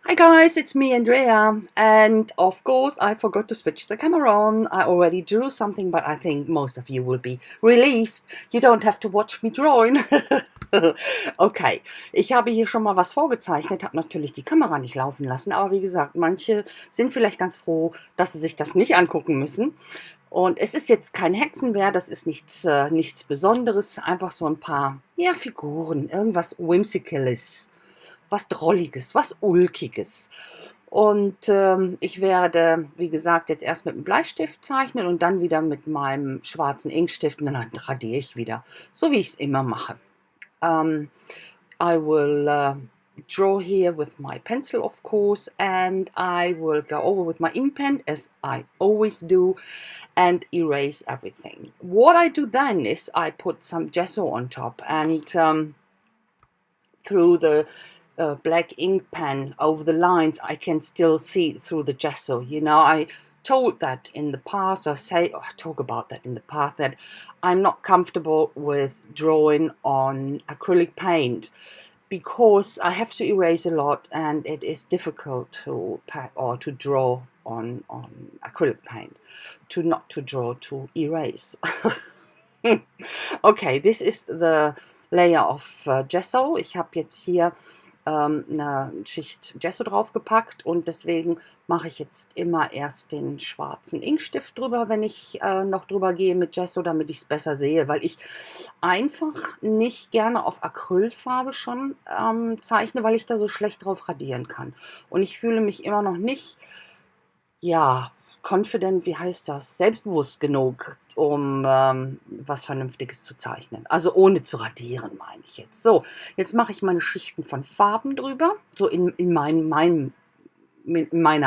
Hi guys, it's me Andrea, and of course I forgot to switch the camera on. I already drew something, but I think most of you will be relieved. You don't have to watch me drawing. Okay, ich habe hier schon mal was vorgezeichnet, habe natürlich die Kamera nicht laufen lassen, aber wie gesagt, manche sind vielleicht ganz froh, dass sie sich das nicht angucken müssen. Und es ist jetzt kein Hexenwerk, das ist nichts Besonderes, einfach so ein paar, ja, Figuren, irgendwas Whimsicales, was Drolliges, was Ulkiges. Und ich werde, wie gesagt, jetzt erst mit dem Bleistift zeichnen und dann wieder mit meinem schwarzen Inkstift und dann radiere ich wieder, so wie ich es immer mache. I will draw here with my pencil, of course, and I will go over with my ink pen, as I always do, and erase everything. What I do then is I put some gesso on top, and through the black ink pen over the lines, I can still see through the gesso. You know, I told that in the past, I talk about that in the past, that I'm not comfortable with drawing on acrylic paint because I have to erase a lot and it is difficult to draw on acrylic paint, not to draw, to erase. Okay, this is the layer of gesso. Ich habe jetzt hier eine Schicht Gesso draufgepackt und deswegen mache ich jetzt immer erst den schwarzen Inkstift drüber, wenn ich noch drüber gehe mit Gesso, damit ich es besser sehe, weil ich einfach nicht gerne auf Acrylfarbe schon zeichne, weil ich da so schlecht drauf radieren kann. Und ich fühle mich immer noch nicht, ja, confident, wie heißt das? Selbstbewusst genug, um was Vernünftiges zu zeichnen. Also ohne zu radieren, meine ich jetzt. So, jetzt mache ich meine Schichten von Farben drüber, so in meiner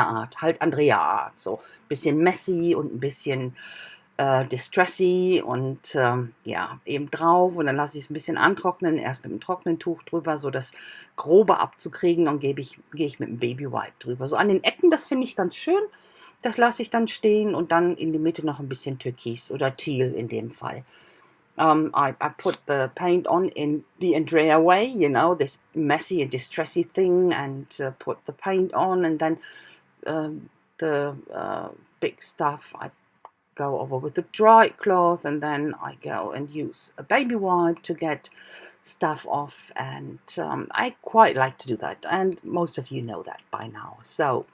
Art, halt Andrea-Art. So ein bisschen messy und ein bisschen distressy und ja, eben drauf. Und dann lasse ich es ein bisschen antrocknen, erst mit dem trockenen Tuch drüber, so das Grobe abzukriegen. Dann gehe ich mit dem Baby Wipe drüber. So an den Ecken, das finde ich ganz schön. Das lasse ich dann stehen und dann in die Mitte noch ein bisschen Türkis oder Teal in dem Fall. I put the paint on in the Andrea way, you know, this messy and distressy thing, and put the paint on, and then the big stuff I go over with the dry cloth, and then I go and use a baby wipe to get stuff off, and I quite like to do that, and most of you know that by now. So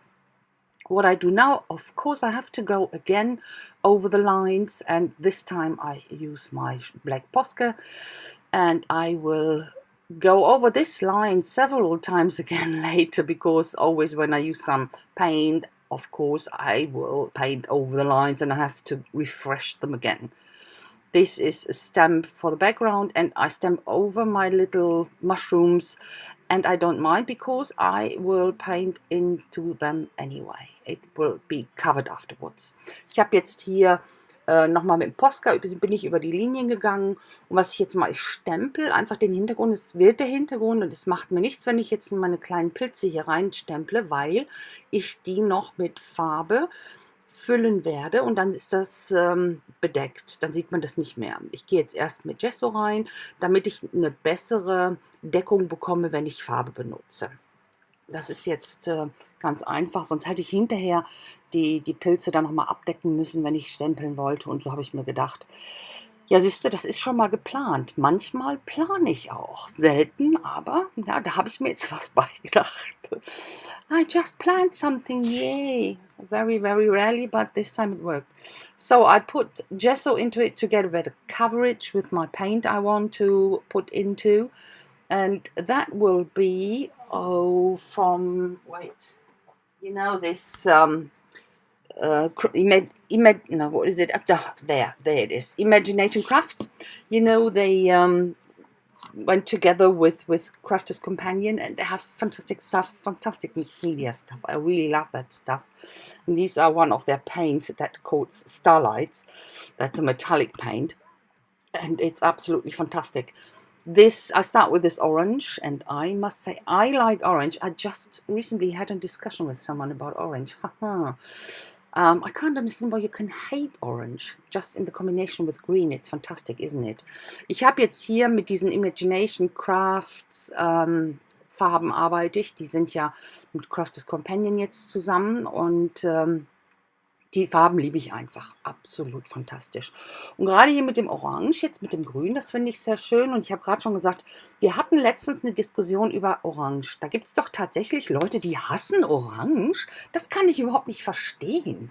what I do now, of course, I have to go again over the lines, and this time I use my black Posca, and I will go over this line several times again later, because always when I use some paint, of course, I will paint over the lines and I have to refresh them again. This is a stamp for the background, and I stamp over my little mushrooms, and I don't mind because I will paint into them anyway. It will be covered afterwards. Ich habe jetzt hier nochmal mit dem Posca bin ich über die Linien gegangen, und was ich jetzt mal, ich stempel einfach den Hintergrund. Es wird der Hintergrund und es macht mir nichts, wenn ich jetzt meine kleinen Pilze hier rein stemple, weil ich die noch mit Farbe füllen werde und dann ist das bedeckt, dann sieht man das nicht mehr. Ich gehe jetzt erst mit Gesso rein, damit ich eine bessere Deckung bekomme, wenn ich Farbe benutze. Das ist jetzt ganz einfach, sonst hätte ich hinterher die Pilze dann nochmal abdecken müssen, wenn ich stempeln wollte, und so habe ich mir gedacht, ja, siehst du, das ist schon mal geplant. Manchmal plane ich auch. Selten, aber ja, da habe ich mir jetzt was beigedacht. I just planned something, yay. Very, very rarely, but this time it worked. So I put gesso into it to get a better coverage with my paint I want to put into. And that will be, wait, you know, this... no, what is it? There it is. Imagination Crafts. You know, they went together with Crafter's Companion, and they have fantastic stuff, fantastic mixed media stuff. I really love that stuff. And these are one of their paints that called Starlights. That's a metallic paint, and it's absolutely fantastic. I start with this orange, and I must say I like orange. I just recently had a discussion with someone about orange. I can't understand why you can hate orange. Just in the combination with green, it's fantastic, isn't it? Ich habe jetzt hier mit diesen Imagination Crafts Farben arbeite ich. Die sind ja mit Crafters Companion jetzt zusammen und die Farben liebe ich einfach. Absolut fantastisch. Und gerade hier mit dem Orange, jetzt mit dem Grün, das finde ich sehr schön. Und ich habe gerade schon gesagt, wir hatten letztens eine Diskussion über Orange. Da gibt es doch tatsächlich Leute, die hassen Orange. Das kann ich überhaupt nicht verstehen.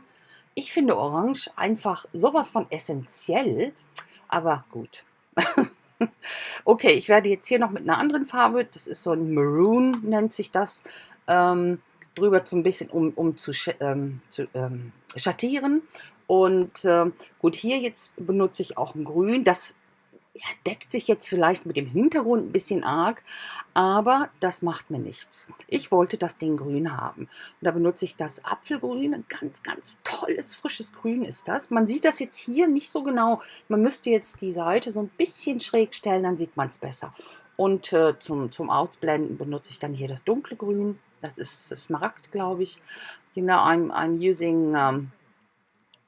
Ich finde Orange einfach sowas von essentiell. Aber gut. Okay, ich werde jetzt hier noch mit einer anderen Farbe, das ist so ein Maroon, nennt sich das, drüber so ein bisschen, um zu schattieren. Und gut, hier jetzt benutze ich auch ein Grün. Das ja, deckt sich jetzt vielleicht mit dem Hintergrund ein bisschen arg, aber das macht mir nichts. Ich wollte das Ding grün haben. Und da benutze ich das Apfelgrün. Ein ganz, ganz tolles, frisches Grün ist das. Man sieht das jetzt hier nicht so genau. Man müsste jetzt die Seite so ein bisschen schräg stellen, dann sieht man es besser. Und zum Ausblenden benutze ich dann hier das dunkle Grün. Das ist Smaragd, glaube ich. You know, I'm using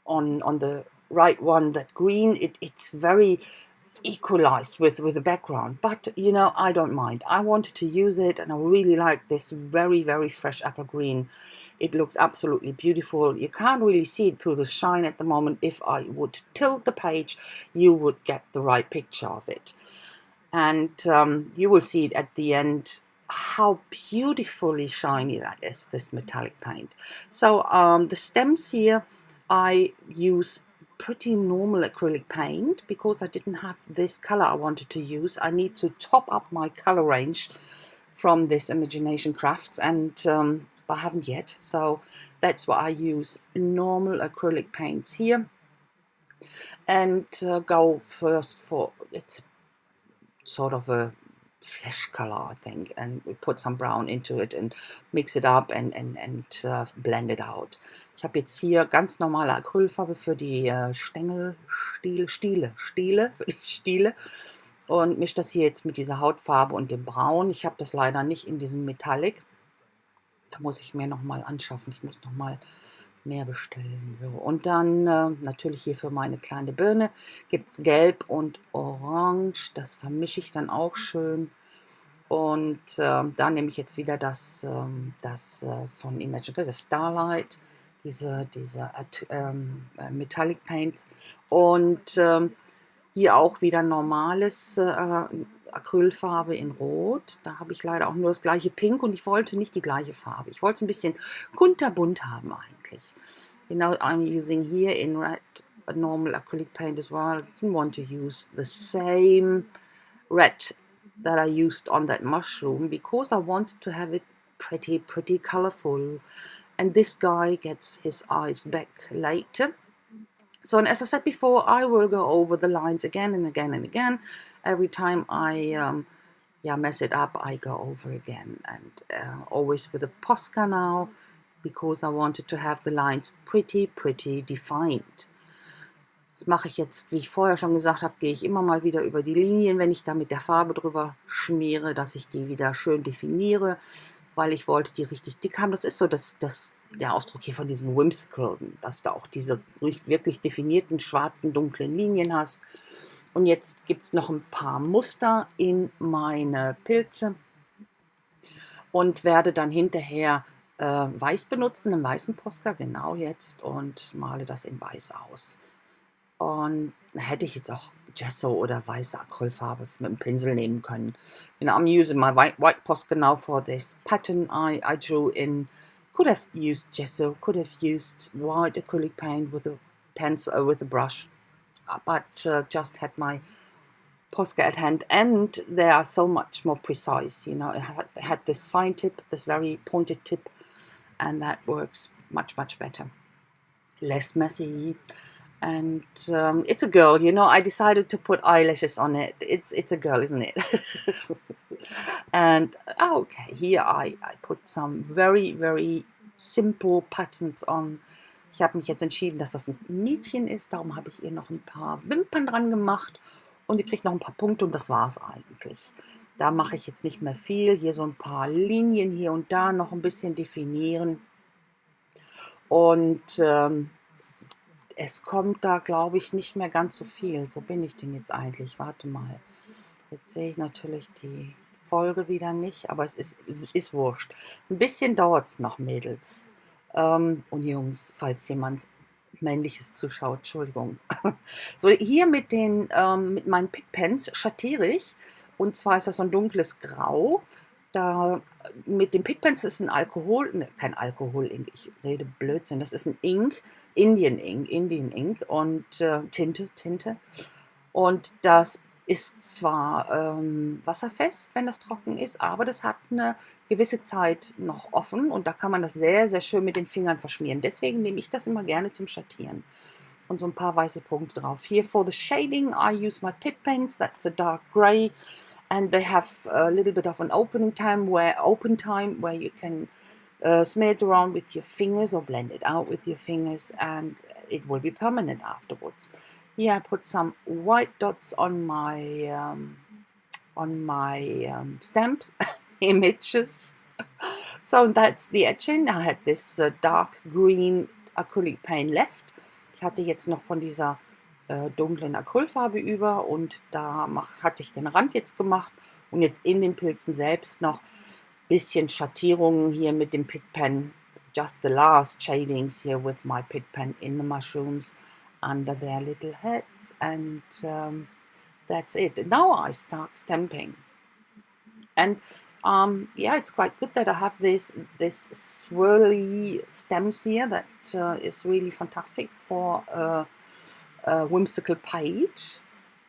on the right one that green. It's very equalized with the background, but you know, I don't mind. I wanted to use it and I really like this very fresh apple green. It looks absolutely beautiful. You can't really see it through the shine at the moment. If I would tilt the page, you would get the right picture of it, and you will see it at the end how beautifully shiny that is, this metallic paint. So the stems here, I use pretty normal acrylic paint because I didn't have this color I wanted to use. I need to top up my color range from this Imagination Crafts, and I haven't yet, so that's why I use normal acrylic paints here, and go first for it's sort of a flesh color, I think, and we put some brown into it and mix it up and blend it out. Ich habe jetzt hier ganz normale Acrylfarbe für die Stiele für die Stiele und mische das hier jetzt mit dieser Hautfarbe und dem Braun. Ich habe das leider nicht in diesem Metallic. Da muss ich mir nochmal anschaffen. Ich muss nochmal mehr bestellen. So. Und dann natürlich hier für meine kleine Birne gibt es Gelb und Orange. Das vermische ich dann auch schön. Und da nehme ich jetzt wieder das von Imagine, das Starlight, diese Metallic Paint. Und hier auch wieder normales Acrylfarbe in Rot. Da habe ich leider auch nur das gleiche Pink und ich wollte nicht die gleiche Farbe. Ich wollte es ein bisschen kunterbunt haben eigentlich. You know, I'm using here in red a normal acrylic paint as well. I didn't want to use the same red that I used on that mushroom because I wanted to have it pretty colorful. And this guy gets his eyes back later. So, and as I said before, I will go over the lines again and again and again. Every time I mess it up, I go over again, and always with a Posca now, because I wanted to have the lines pretty defined. Das mache ich jetzt, wie ich vorher schon gesagt habe, gehe ich immer mal wieder über die Linien, wenn ich da mit der Farbe drüber schmiere, dass ich die wieder schön definiere, weil ich wollte die richtig dick haben. Das ist so der Ausdruck hier von diesem Whimsical, dass du auch diese wirklich definierten schwarzen, dunklen Linien hast. Und jetzt gibt es noch ein paar Muster in meine Pilze und werde dann hinterher Weiß benutzen, einen weißen Posca, genau jetzt, und male das in Weiß aus. Und hätte ich jetzt auch Gesso oder weiße Acrylfarbe mit dem Pinsel nehmen können. You know, I'm using my white Posca now for this pattern I drew in. Could have used gesso, could have used white acrylic paint with a pencil, with a brush, but just had my Posca at hand, and they are so much more precise. You know, it had this fine tip, this very pointed tip, and that works much better. Less messy. And it's a girl, you know. I decided to put eyelashes on it. It's a girl, isn't it? And okay, here I put some very simple patterns on. Ich habe mich jetzt entschieden, dass das ein Mädchen ist. Darum habe ich ihr noch ein paar Wimpern dran gemacht. Und sie kriegt noch ein paar Punkte und das war es eigentlich. Da mache ich jetzt nicht mehr viel. Hier so ein paar Linien hier und da noch ein bisschen definieren. Und es kommt da, glaube ich, nicht mehr ganz so viel. Wo bin ich denn jetzt eigentlich? Warte mal. Jetzt sehe ich natürlich die Folge wieder nicht, aber ist wurscht. Ein bisschen dauert es noch, Mädels und Jungs, falls jemand Männliches zuschaut, Entschuldigung. So, hier mit meinen Pickpens schattiere ich, und zwar ist das so ein dunkles Grau. Da, mit den Pigments ist ein Alkohol, ne, kein Alkohol-Ink, ich rede Blödsinn, das ist ein Ink, Indian Ink und Tinte. Und das ist zwar wasserfest, wenn das trocken ist, aber das hat eine gewisse Zeit noch offen und da kann man das sehr, sehr schön mit den Fingern verschmieren. Deswegen nehme ich das immer gerne zum Schattieren. Und so ein paar weiße Punkte drauf. Here for the shading, I use my pit pens. That's a dark grey, and they have a little bit of an open time where you can smear it around with your fingers or blend it out with your fingers, and it will be permanent afterwards. Here I put some white dots on my stamp images. So that's the etching. I had this dark green acrylic paint left. Ich hatte jetzt noch von dieser dunklen Acrylfarbe über und da hatte ich den Rand jetzt gemacht und jetzt in den Pilzen selbst noch ein bisschen Schattierungen hier mit dem Pit Pen. Just the last shadings here with my pit pen in the mushrooms under their little heads, and that's it. Now I start stamping. And yeah, it's quite good that I have this swirly stems here that is really fantastic for a whimsical page.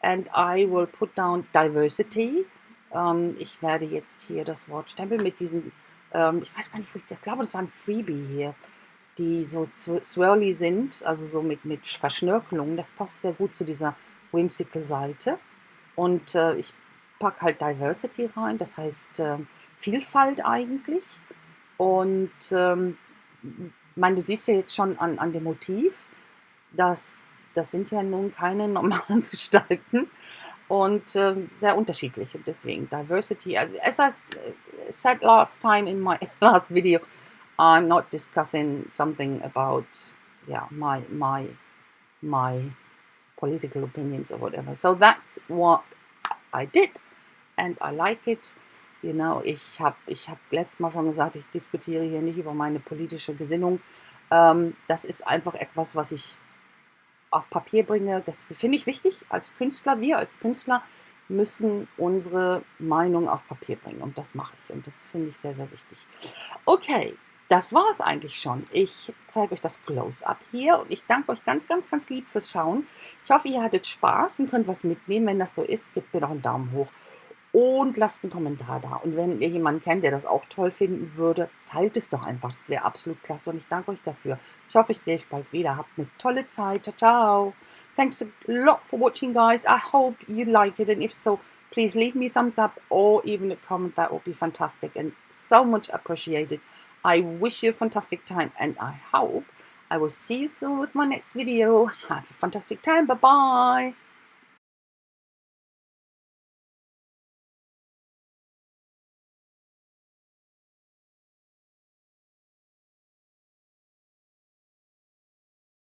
And I will put down diversity. Ich werde jetzt hier das Wort stempeln mit diesen, ich weiß gar nicht, wo ich glaube, das war ein Freebie hier, die so swirly sind, also so mit Verschnörkelungen. Das passt sehr gut zu dieser Whimsical-Seite. Und ich packe halt Diversity rein, das heißt Vielfalt eigentlich. Und du siehst ja jetzt schon an dem Motiv, das sind ja nun keine normalen Gestalten und sehr unterschiedlich. Und deswegen Diversity, as I said last time in my last video, I'm not discussing something about my political opinions or whatever. So that's what I did and I like it. You know, ich hab letztes Mal schon gesagt, ich diskutiere hier nicht über meine politische Gesinnung. Das ist einfach etwas, was ich auf Papier bringe. Das finde ich wichtig als Künstler. Wir als Künstler müssen unsere Meinung auf Papier bringen und das mache ich und das finde ich sehr, sehr wichtig. Okay, das war es eigentlich schon. Ich zeige euch das Close-Up hier und ich danke euch ganz, ganz, ganz lieb fürs Schauen. Ich hoffe, ihr hattet Spaß und könnt was mitnehmen. Wenn das so ist, gebt mir doch einen Daumen hoch und lasst einen Kommentar da. Und wenn ihr jemanden kennt, der das auch toll finden würde, teilt es doch einfach. Das wäre absolut klasse und ich danke euch dafür. Ich hoffe, ich sehe euch bald wieder. Habt eine tolle Zeit. Ciao, ciao. Thanks a lot for watching, guys. I hope you like it, and if so, please leave me a thumbs up or even a comment. That would be fantastic and so much appreciated. I wish you a fantastic time, and I hope I will see you soon with my next video. Have a fantastic time. Bye-bye.